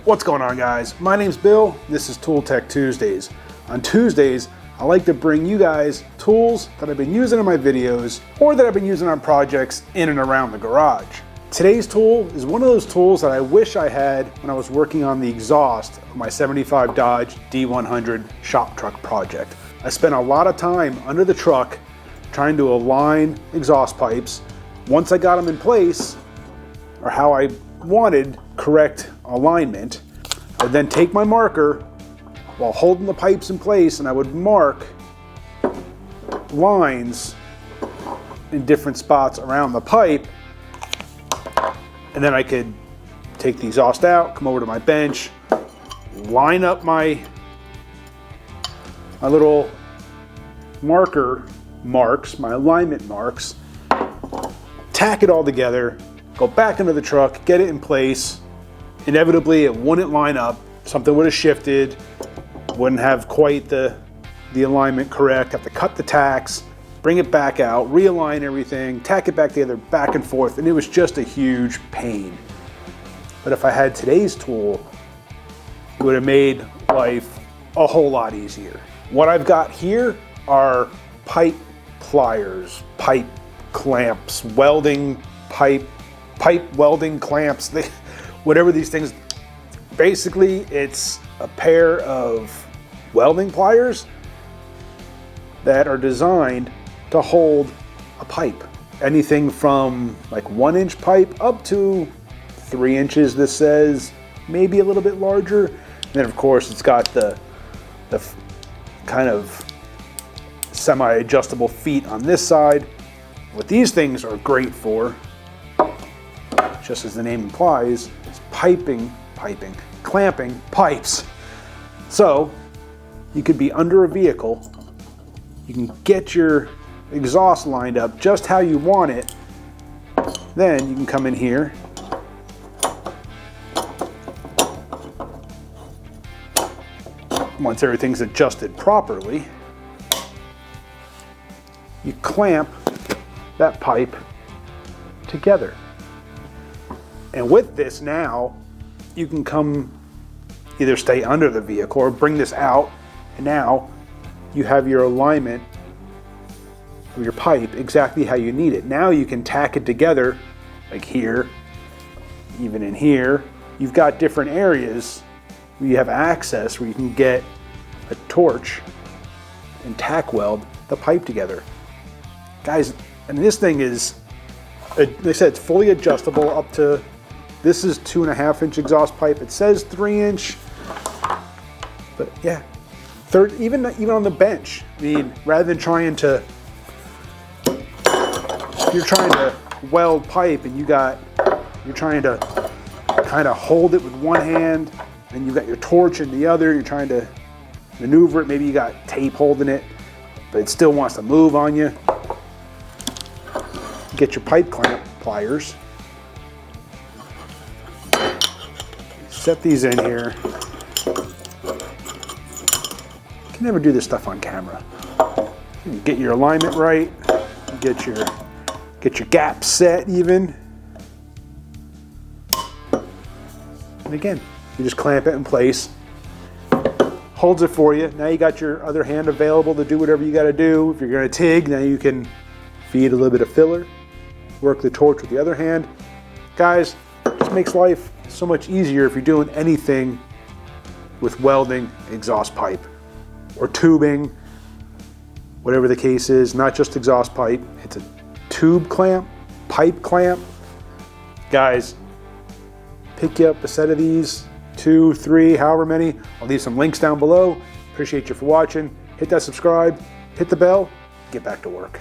What's going on, guys? My name's Bill. This is Tool Tech Tuesdays. On Tuesdays, I like to bring you guys tools that I've been using in my videos or that I've been using on projects in and around the garage. Today's tool is one of those tools that I wish I had when I was working on the exhaust of my 75 Dodge D100 shop truck project. I spent a lot of time under the truck trying to align exhaust pipes. Once I got them in place, or how I wanted correct alignment, I would then take my marker while holding the pipes in place and I would mark lines in different spots around the pipe, and then I could take the exhaust out, come over to my bench, line up my little marker marks, my alignment marks, tack it all together, go back into the truck, get it in place. Inevitably, it wouldn't line up. Something would have shifted, wouldn't have quite the alignment correct, have to cut the tacks, bring it back out, realign everything, tack it back together, back and forth, and it was just a huge pain. But if I had today's tool, it would have made life a whole lot easier. What I've got here are pipe pliers, pipe clamps, welding pipe welding clamps, whatever these things. Basically, it's a pair of welding pliers that are designed to hold a pipe. Anything from like 1-inch pipe up to 3 inches, this says, maybe a little bit larger. And then of course it's got the kind of semi-adjustable feet on this side. What these things are great for, just as the name implies, is clamping pipes. So you could be under a vehicle, you can get your exhaust lined up just how you want it, then you can come in here, once everything's adjusted properly, you clamp that pipe together. And with this now, you can come either stay under the vehicle or bring this out, and now you have your alignment of your pipe exactly how you need it. Now you can tack it together, like here, even in here. You've got different areas where you have access where you can get a torch and tack weld the pipe together. Guys, and this thing is, like I said, it's fully adjustable up to, this is 2.5-inch exhaust pipe. It says 3-inch, but yeah, even on the bench. I mean, rather than trying to, you're trying to weld pipe and you're trying to kind of hold it with one hand, and you've got your torch in the other. You're trying to maneuver it. Maybe you got tape holding it, but it still wants to move on you. Get your pipe clamp pliers. Set these in here. You can never do this stuff on camera. You get your alignment right. Get your gap set even. And again, you just clamp it in place. Holds it for you. Now you got your other hand available to do whatever you got to do. If you're going to TIG, now you can feed a little bit of filler. Work the torch with the other hand. Guys, it just makes life so much easier if you're doing anything with welding exhaust pipe or tubing, whatever the case is, not just exhaust pipe. It's a tube clamp, pipe clamp. Guys, pick you up a set of these, 2, 3, however many. I'll leave some links down below. Appreciate you for watching. Hit that subscribe, hit the bell, get back to work.